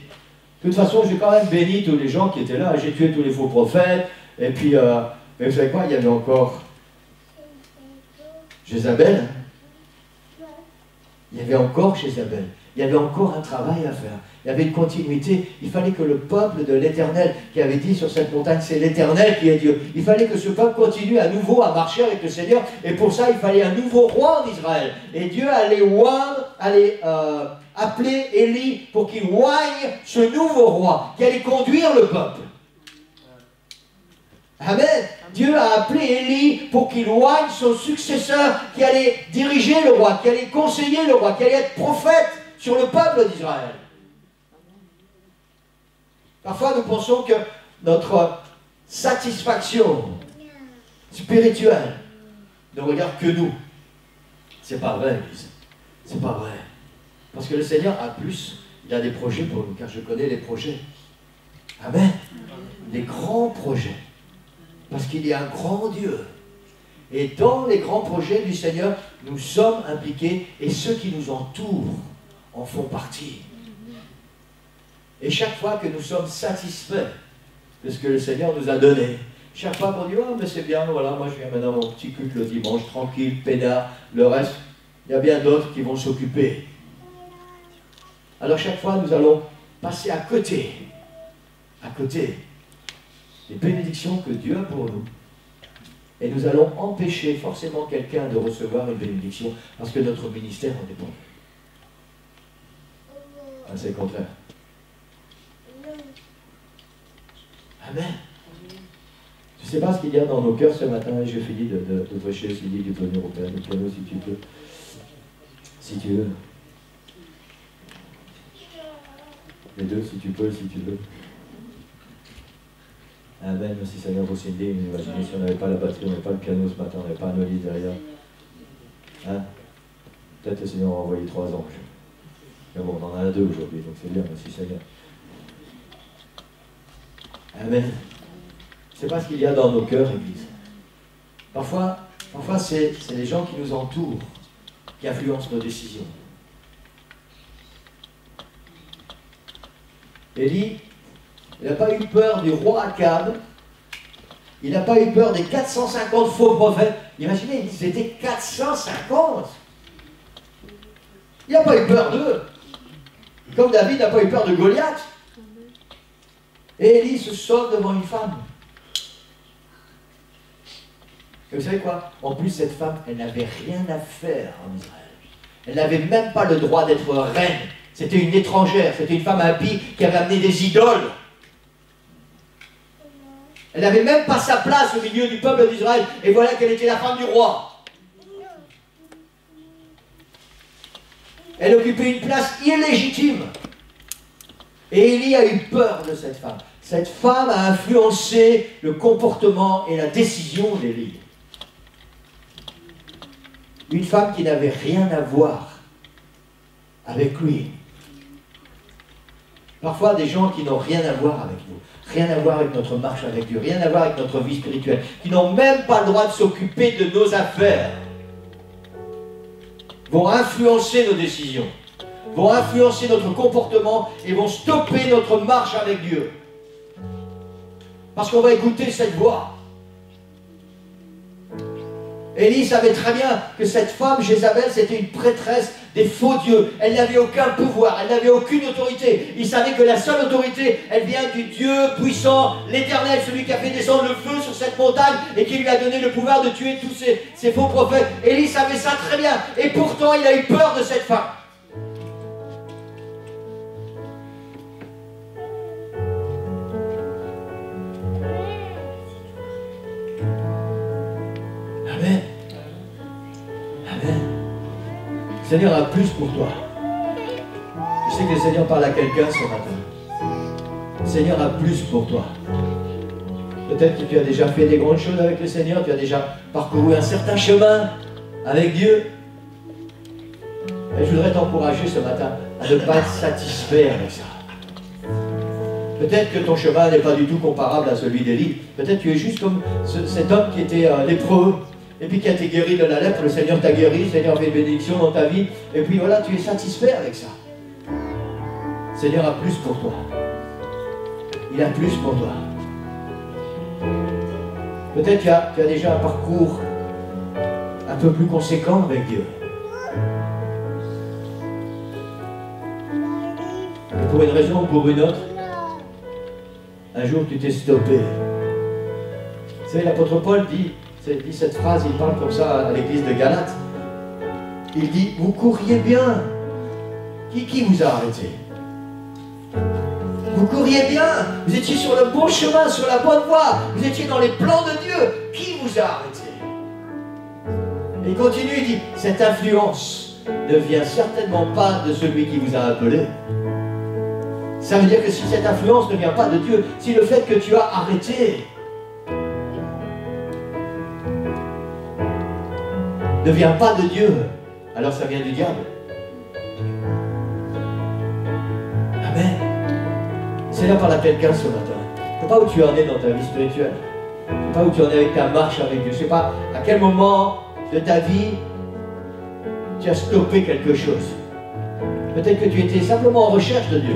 De toute façon, j'ai quand même béni tous les gens qui étaient là. J'ai tué tous les faux prophètes. Et puis, mais vous savez quoi, il y avait encore Jézabel. Il y avait encore Jézabel. Il y avait encore un travail à faire. Il y avait une continuité. Il fallait que le peuple de l'Éternel, qui avait dit sur cette montagne, c'est l'Éternel qui est Dieu. Il fallait que ce peuple continue à nouveau à marcher avec le Seigneur. Et pour ça, il fallait un nouveau roi en Israël. Et Dieu allait appeler Élie pour qu'il oigne ce nouveau roi, qui allait conduire le peuple. Amen. Dieu a appelé Élie pour qu'il oigne son successeur, qui allait diriger le roi, qui allait conseiller le roi, qui allait être prophète sur le peuple d'Israël. Parfois, nous pensons que notre satisfaction spirituel ne regarde que nous. C'est pas vrai, Église. C'est pas vrai. Parce que le Seigneur a plus, il a des projets pour nous, car je connais les projets. Amen. Des grands projets. Parce qu'il est un grand Dieu. Et dans les grands projets du Seigneur, nous sommes impliqués et ceux qui nous entourent en font partie. Et chaque fois que nous sommes satisfaits de ce que le Seigneur nous a donné, chaque fois qu'on dit « Oh, mais c'est bien, voilà, moi je viens maintenant à mon petit culte le dimanche, tranquille, peinard, le reste, il y a bien d'autres qui vont s'occuper. » Alors chaque fois, nous allons passer à côté des bénédictions que Dieu a pour nous. Et nous allons empêcher forcément quelqu'un de recevoir une bénédiction parce que notre ministère en dépend. Ah, c'est le contraire. Amen. Je ne sais pas ce qu'il y a dans nos cœurs ce matin, et je finis de prêcher, je dis de venir au piano si tu peux. Si tu veux. Les deux, si tu peux, si tu veux. Amen, merci Seigneur pour Cindy. Imaginez si on n'avait pas la batterie, on n'avait pas le piano ce matin, on n'avait pas un olive derrière. Hein? Peut-être le Seigneur a envoyé 3 anges. Mais bon, on en a 2 aujourd'hui, donc c'est bien, merci Seigneur. Amen. C'est pas ce qu'il y a dans nos cœurs, Église. Parfois c'est les gens qui nous entourent qui influencent nos décisions. Élie, il n'a pas eu peur du roi Akab, il n'a pas eu peur des 450 faux prophètes. Imaginez, ils étaient 450. Il n'a pas eu peur d'eux. Comme David n'a pas eu peur de Goliath. Et Élie se sauve devant une femme. Et vous savez quoi? En plus, cette femme, elle n'avait rien à faire en Israël. Elle n'avait même pas le droit d'être reine. C'était une étrangère, c'était une femme impie qui avait amené des idoles. Elle n'avait même pas sa place au milieu du peuple d'Israël. Et voilà qu'elle était la femme du roi. Elle occupait une place illégitime. Et Élie a eu peur de cette femme. Cette femme a influencé le comportement et la décision d'Élie. Une femme qui n'avait rien à voir avec lui. Parfois, des gens qui n'ont rien à voir avec nous, rien à voir avec notre marche avec Dieu, rien à voir avec notre vie spirituelle, qui n'ont même pas le droit de s'occuper de nos affaires, vont influencer nos décisions, vont influencer notre comportement et vont stopper notre marche avec Dieu. Parce qu'on va écouter cette voix. Élie savait très bien que cette femme, Jézabel, c'était une prêtresse des faux dieux. Elle n'avait aucun pouvoir, elle n'avait aucune autorité. Il savait que la seule autorité, elle vient du Dieu puissant, l'Éternel, celui qui a fait descendre le feu sur cette montagne et qui lui a donné le pouvoir de tuer tous ces faux prophètes. Élie savait ça très bien. Et pourtant, il a eu peur de cette femme. Amen. Amen. Le Seigneur a plus pour toi. Je sais que le Seigneur parle à quelqu'un ce matin. Le Seigneur a plus pour toi. Peut-être que tu as déjà fait des grandes choses avec le Seigneur, tu as déjà parcouru un certain chemin avec Dieu. Et je voudrais t'encourager ce matin à ne pas être satisfait avec ça. Peut-être que ton chemin n'est pas du tout comparable à celui d'Élie. Peut-être que tu es juste comme cet homme qui était lépreux. Et puis qui a été guéri de la lèpre, le Seigneur t'a guéri, le Seigneur fait une bénédiction dans ta vie, et puis voilà, tu es satisfait avec ça. Le Seigneur a plus pour toi. Il a plus pour toi. Peut-être que tu as déjà un parcours un peu plus conséquent avec Dieu. Et pour une raison ou pour une autre, un jour tu t'es stoppé. Vous savez, l'apôtre Paul dit cette phrase, il parle comme ça à l'église de Galate. Il dit, vous couriez bien. Qui vous a arrêté? Vous couriez bien. Vous étiez sur le bon chemin, sur la bonne voie. Vous étiez dans les plans de Dieu. Qui vous a arrêté? Et il continue, il dit, cette influence ne vient certainement pas de celui qui vous a appelé. Ça veut dire que si cette influence ne vient pas de Dieu, si le fait que tu as arrêté, ne vient pas de Dieu, alors ça vient du diable. Amen. Le Seigneur parle à quelqu'un ce matin. Je ne sais pas où tu en es dans ta vie spirituelle. Je ne sais pas où tu en es avec ta marche avec Dieu. Je ne sais pas à quel moment de ta vie tu as stoppé quelque chose. Peut-être que tu étais simplement en recherche de Dieu.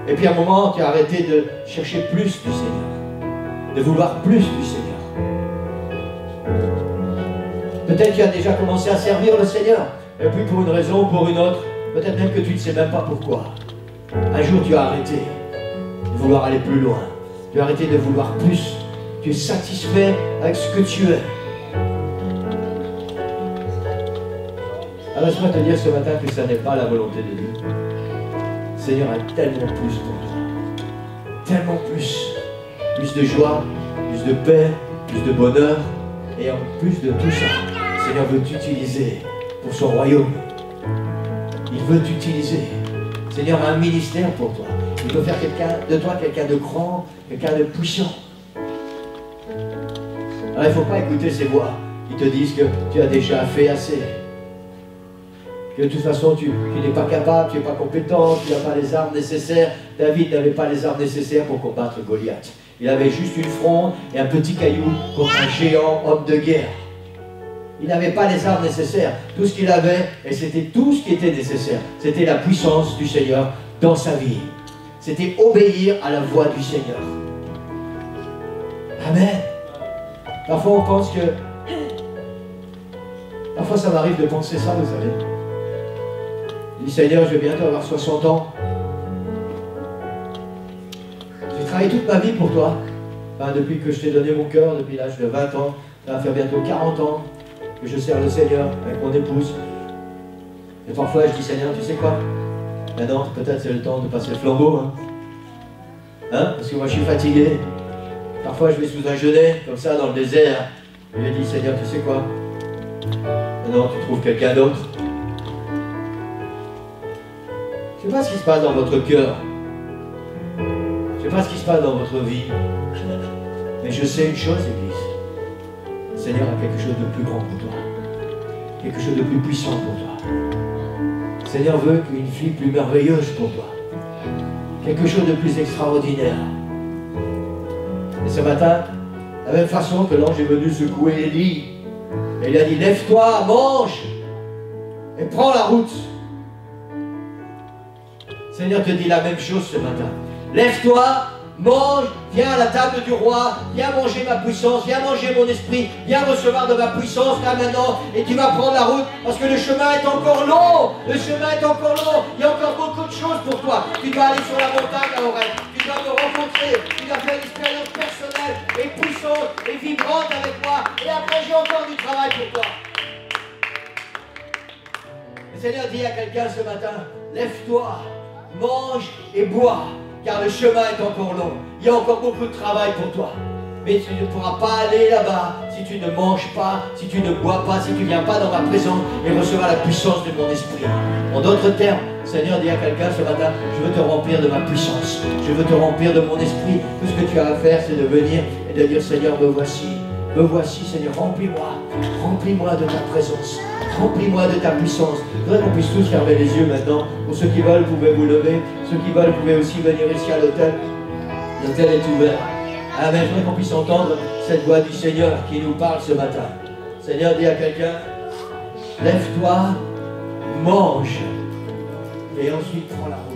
Et puis à un moment, tu as arrêté de chercher plus du Seigneur. De vouloir plus du Seigneur. Peut-être que tu as déjà commencé à servir le Seigneur. Et puis pour une raison ou pour une autre, peut-être même que tu ne sais même pas pourquoi. Un jour, tu as arrêté de vouloir aller plus loin. Tu as arrêté de vouloir plus. Tu es satisfait avec ce que tu es. Alors laisse-moi te dire ce matin que ça n'est pas la volonté de Dieu. Le Seigneur a tellement plus pour toi. Tellement plus. Plus de joie, plus de paix, plus de bonheur. Et en plus de tout ça, le Seigneur veut t'utiliser pour son royaume. Il veut t'utiliser. Le Seigneur a un ministère pour toi. Il veut faire de toi quelqu'un de grand, quelqu'un de puissant. Alors il ne faut pas écouter ces voix qui te disent que tu as déjà fait assez. Que de toute façon tu n'es pas capable, tu n'es pas compétent, tu n'as pas les armes nécessaires. David n'avait pas les armes nécessaires pour combattre Goliath. Il avait juste une fronde et un petit caillou contre un géant homme de guerre. Il n'avait pas les armes nécessaires. Tout ce qu'il avait, et c'était tout ce qui était nécessaire, c'était la puissance du Seigneur dans sa vie. C'était obéir à la voix du Seigneur. Amen. Parfois on pense que... Parfois ça m'arrive de penser ça, vous savez. Je dis, Seigneur, je vais bientôt avoir 60 ans. J'ai travaillé toute ma vie pour toi. Enfin, depuis que je t'ai donné mon cœur, depuis l'âge de 20 ans, ça va faire bientôt 40 ans que je sers le Seigneur avec mon épouse. Et parfois je dis, Seigneur, tu sais quoi? Maintenant, peut-être c'est le temps de passer le flambeau. Hein? Parce que moi je suis fatigué. Parfois je vais sous un genêt, comme ça, dans le désert. Et je dis, Seigneur, tu sais quoi? Maintenant, tu trouves quelqu'un d'autre. Je ne sais pas ce qui se passe dans votre cœur. Je ne sais pas ce qui se passe dans votre vie. Mais je sais une chose, Église. Le Seigneur a quelque chose de plus grand pour toi. Quelque chose de plus puissant pour toi. Le Seigneur veut une fille plus merveilleuse pour toi. Quelque chose de plus extraordinaire. Et ce matin, de la même façon que l'ange est venu secouer Élie, et il a dit, lève-toi, mange, et prends la route. Le Seigneur te dit la même chose ce matin. Lève-toi, mange, viens à la table du roi, viens manger ma puissance, viens manger mon esprit, viens recevoir de ma puissance là maintenant, et tu vas prendre la route, parce que le chemin est encore long, le chemin est encore long, il y a encore beaucoup de choses pour toi. Tu dois aller sur la montagne à Horeb, tu dois me rencontrer, tu dois faire une expérience personnelle et puissante et vibrante avec moi, et après j'ai encore du travail pour toi. Le Seigneur dit à quelqu'un ce matin, lève-toi, mange et bois, car le chemin est encore long. Il y a encore beaucoup de travail pour toi. Mais tu ne pourras pas aller là-bas si tu ne manges pas, si tu ne bois pas, si tu ne viens pas dans ma présence et recevoir la puissance de mon esprit. En d'autres termes, le Seigneur dit à quelqu'un ce matin, je veux te remplir de ma puissance. Je veux te remplir de mon esprit. Tout ce que tu as à faire, c'est de venir et de dire, Seigneur, me voici. Me voici, Seigneur, remplis-moi. Remplis-moi de ta présence. Remplis-moi de ta puissance. Je voudrais qu'on puisse tous fermer les yeux maintenant. Pour ceux qui veulent, vous pouvez vous lever. Ceux qui veulent, vous pouvez aussi venir ici à l'hôtel. L'hôtel est ouvert. Amen. Je voudrais qu'on puisse entendre cette voix du Seigneur qui nous parle ce matin. Le Seigneur dit à quelqu'un, lève-toi, mange, et ensuite prends la route.